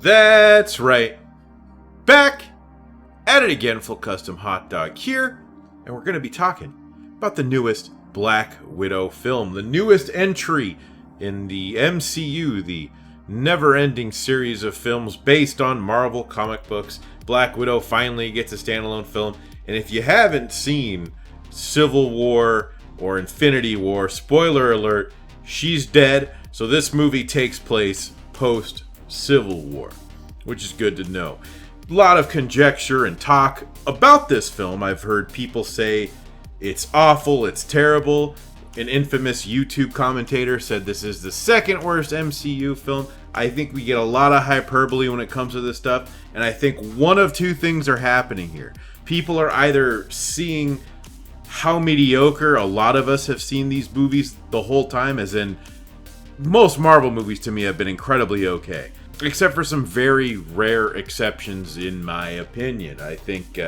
That's right. Back at it again, Full Custom Hot Dog here, and we're going to be talking about the newest Black Widow film, the newest entry in the MCU, the never-ending series of films based on Marvel comic books. Black Widow finally gets a standalone film, and if you haven't seen Civil War or Infinity War, spoiler alert, she's dead, so this movie takes place post-Civil War, which is good to know. A lot of conjecture and talk about this film. I've heard people say it's awful, it's terrible. An infamous YouTube commentator said this is the second worst MCU film. I think we get a lot of hyperbole when it comes to this stuff, and I think one of two things are happening here. People are either seeing how mediocre a lot of us have seen these movies the whole time, as in most Marvel movies to me have been incredibly okay. Except for some very rare exceptions, in my opinion. I think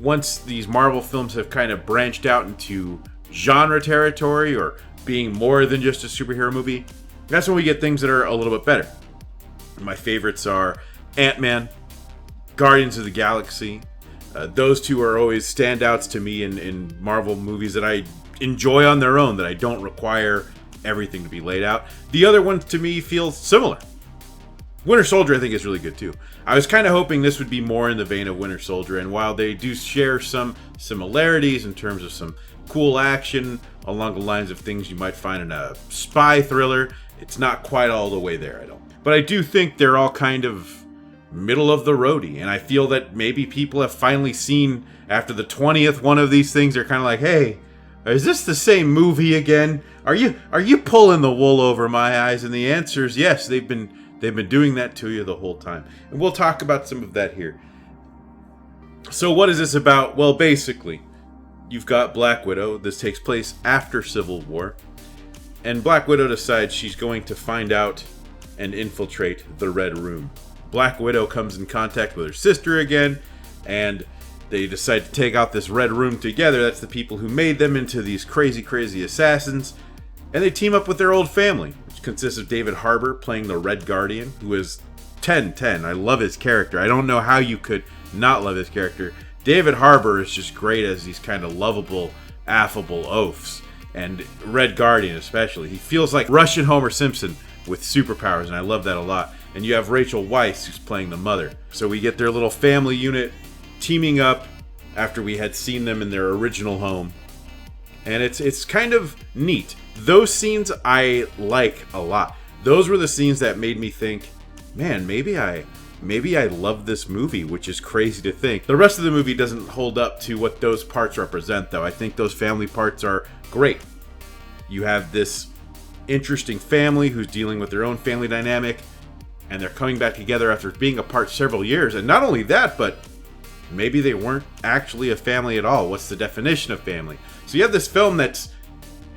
once these Marvel films have kind of branched out into genre territory or being more than just a superhero movie, that's when we get things that are a little bit better. My favorites are Ant-Man, Guardians of the Galaxy. Those two are always standouts to me in Marvel movies that I enjoy on their own, that I don't require everything to be laid out. The other ones to me feel similar. Winter Soldier, I think, is really good too. I was kind of hoping this would be more in the vein of Winter Soldier, and while they do share some similarities in terms of some cool action along the lines of things you might find in a spy thriller, it's not quite all the way there, I don't. But I do think they're all kind of middle of the roadie, and I feel that maybe people have finally seen, after the 20th one of these things, they're kind of like, hey, is this the same movie again? Are you pulling the wool over my eyes? And the answer is yes, they've been doing that to you the whole time. And we'll talk about some of that here. So what is this about? Well, basically, you've got Black Widow. This takes place after Civil War. And Black Widow decides she's going to find out and infiltrate the Red Room. Black Widow comes in contact with her sister again, and they decide to take out this Red Room together. That's the people who made them into these crazy, crazy assassins. And they team up with their old family, which consists of David Harbour playing the Red Guardian, who is 10/10. I love his character. I don't know how you could not love his character. David Harbour is just great as these kind of lovable, affable oafs. And Red Guardian especially. He feels like Russian Homer Simpson with superpowers, and I love that a lot. And you have Rachel Weisz, who's playing the mother. So we get their little family unit teaming up after we had seen them in their original home. And it's kind of neat. Those scenes I like a lot. Those were the scenes that made me think, man, maybe I love this movie, which is crazy to think. The rest of the movie doesn't hold up to what those parts represent, though. I think those family parts are great. You have this interesting family who's dealing with their own family dynamic, and they're coming back together after being apart several years. And not only that, but maybe they weren't actually a family at all. What's the definition of family? So you have this film that's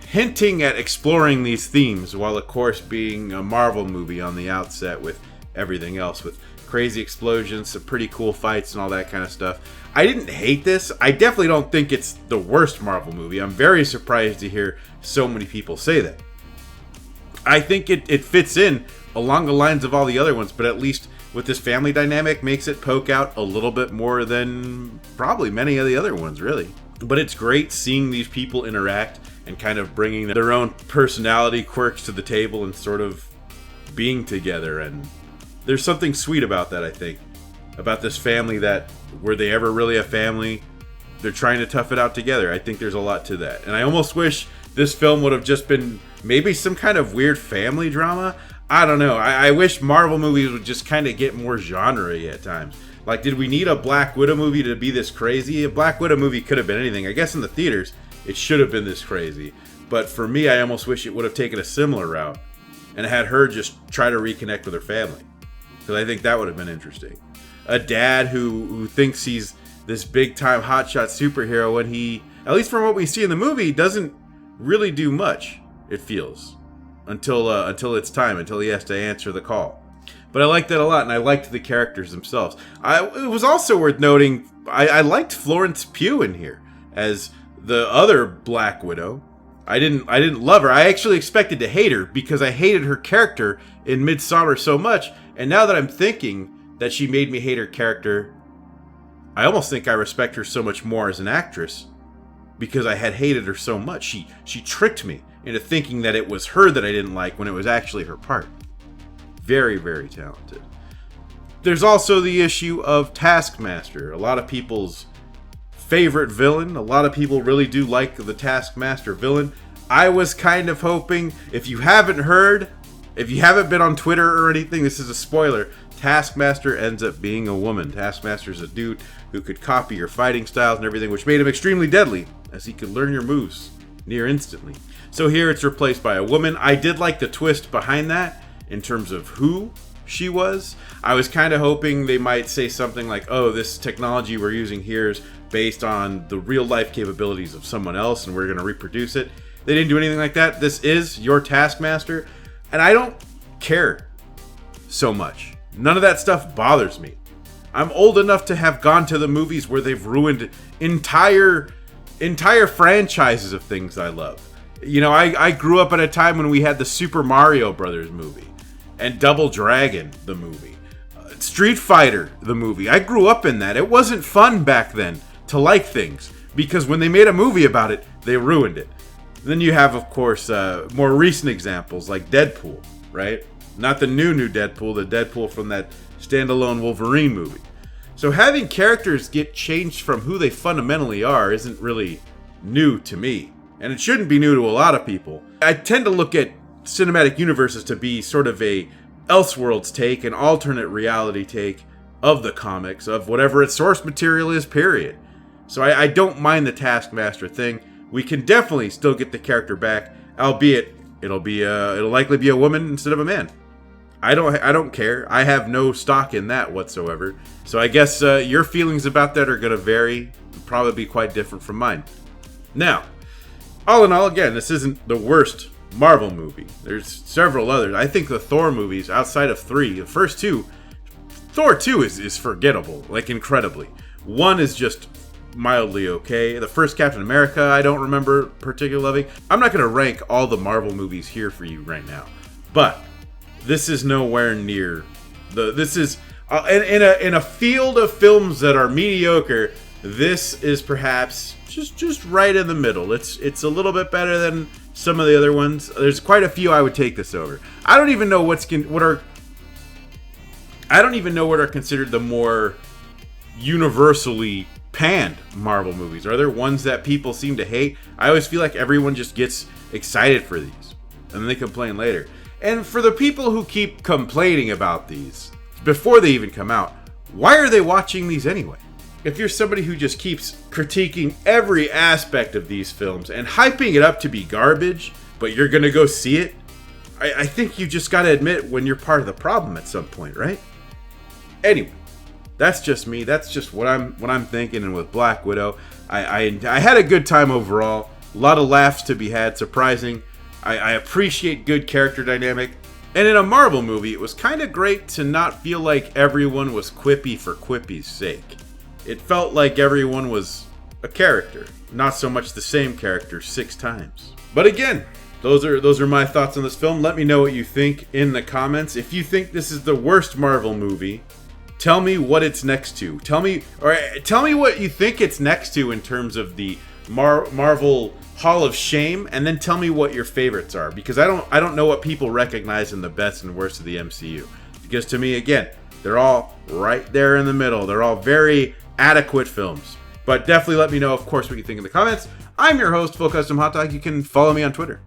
hinting at exploring these themes, while of course being a Marvel movie on the outset with everything else, with crazy explosions, some pretty cool fights and all that kind of stuff. I didn't hate this. I definitely don't think it's the worst Marvel movie. I'm very surprised to hear so many people say that. I think it fits in along the lines of all the other ones, but at least with this family dynamic makes it poke out a little bit more than probably many of the other ones, really. But it's great seeing these people interact and kind of bringing their own personality quirks to the table and sort of being together. And there's something sweet about that, I think. About this family that, were they ever really a family? They're trying to tough it out together. I think there's a lot to that. And I almost wish this film would have just been maybe some kind of weird family drama. I don't know. I wish Marvel movies would just kind of get more genre-y at times. Like, did we need a Black Widow movie to be this crazy? A Black Widow movie could have been anything. I guess in the theaters, it should have been this crazy. But for me, I almost wish it would have taken a similar route and had her just try to reconnect with her family. Because I think that would have been interesting. A dad who thinks he's this big-time hotshot superhero when he, at least from what we see in the movie, doesn't really do much, it feels. Until it's time, until he has to answer the call. But I liked that a lot, and I liked the characters themselves. It was also worth noting, I liked Florence Pugh in here as the other Black Widow. I didn't love her. I actually expected to hate her because I hated her character in Midsommar so much. And now that I'm thinking, that she made me hate her character. I almost think I respect her so much more as an actress because I had hated her so much. She tricked me into thinking that it was her that I didn't like when it was actually her part. Very, very talented. There's also the issue of Taskmaster. A lot of people's favorite villain. A lot of people really do like the Taskmaster villain. I was kind of hoping, if you haven't heard, if you haven't been on Twitter or anything, this is a spoiler. Taskmaster ends up being a woman. Taskmaster's a dude who could copy your fighting styles and everything, which made him extremely deadly, as he could learn your moves near instantly. So here it's replaced by a woman. I did like the twist behind that in terms of who she was. I was kind of hoping they might say something like, oh, this technology we're using here is based on the real life capabilities of someone else and we're going to reproduce it. They didn't do anything like that. This is your Taskmaster, and I don't care so much. None of that stuff bothers me. I'm old enough to have gone to the movies where they've ruined entire franchises of things I love. You know, I grew up at a time when we had the Super Mario Brothers movie and Double Dragon, the movie. Street Fighter, the movie. I grew up in that. It wasn't fun back then to like things because when they made a movie about it, they ruined it. Then you have, of course, more recent examples like Deadpool, right? Not the new Deadpool, the Deadpool from that standalone Wolverine movie. So having characters get changed from who they fundamentally are isn't really new to me. And it shouldn't be new to a lot of people. I tend to look at cinematic universes to be sort of a Elseworlds take, an alternate reality take of the comics, of whatever its source material is, period. So I don't mind the Taskmaster thing. We can definitely still get the character back, albeit it'll likely be a woman instead of a man. I don't care. I have no stock in that whatsoever. So I guess your feelings about that are going to vary, probably be quite different from mine. Now, all in all, again, this isn't the worst Marvel movie. There's several others. I think the Thor movies, outside of 3, the first 2, Thor 2 is forgettable, like incredibly. 1 is just mildly okay. The first Captain America, I don't remember particularly loving. I'm not going to rank all the Marvel movies here for you right now, but this is nowhere near this is in a field of films that are mediocre. This is perhaps just right in the middle. It's a little bit better than some of the other ones. There's quite a few I would take this over. I don't even know what are considered the more universally panned Marvel movies. Are there ones that people seem to hate? I always feel like everyone just gets excited for these and then they complain later. And for the people who keep complaining about these before they even come out, why are they watching these anyway? If you're somebody who just keeps critiquing every aspect of these films and hyping it up to be garbage, but you're gonna go see it, I think you just gotta admit when you're part of the problem at some point, right? Anyway, that's just me. That's just what I'm thinking. And with Black Widow, I had a good time overall. A lot of laughs to be had. Surprising. I appreciate good character dynamic. And in a Marvel movie, it was kind of great to not feel like everyone was quippy for quippy's sake. It felt like everyone was a character, not so much the same character 6 times. But again, those are my thoughts on this film. Let me know what you think in the comments. If you think this is the worst Marvel movie, tell me what it's next to. Tell me what you think it's next to in terms of the Marvel Hall of Shame, and then tell me what your favorites are, because I don't know what people recognize in the best and worst of the MCU. Because to me, again, they're all right there in the middle. They're all very adequate films. But definitely let me know, of course, what you think in the comments. I'm your host, Full Custom Hot Dog. You can follow me on Twitter.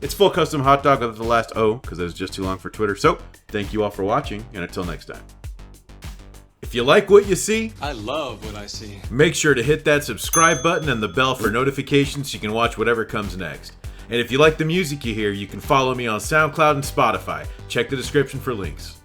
It's Full Custom Hot Dog with the last O, because it was just too long for Twitter. So, thank you all for watching, and until next time. If you like what you see, I love what I see. Make sure to hit that subscribe button and the bell for notifications so you can watch whatever comes next. And if you like the music you hear, you can follow me on SoundCloud and Spotify. Check the description for links.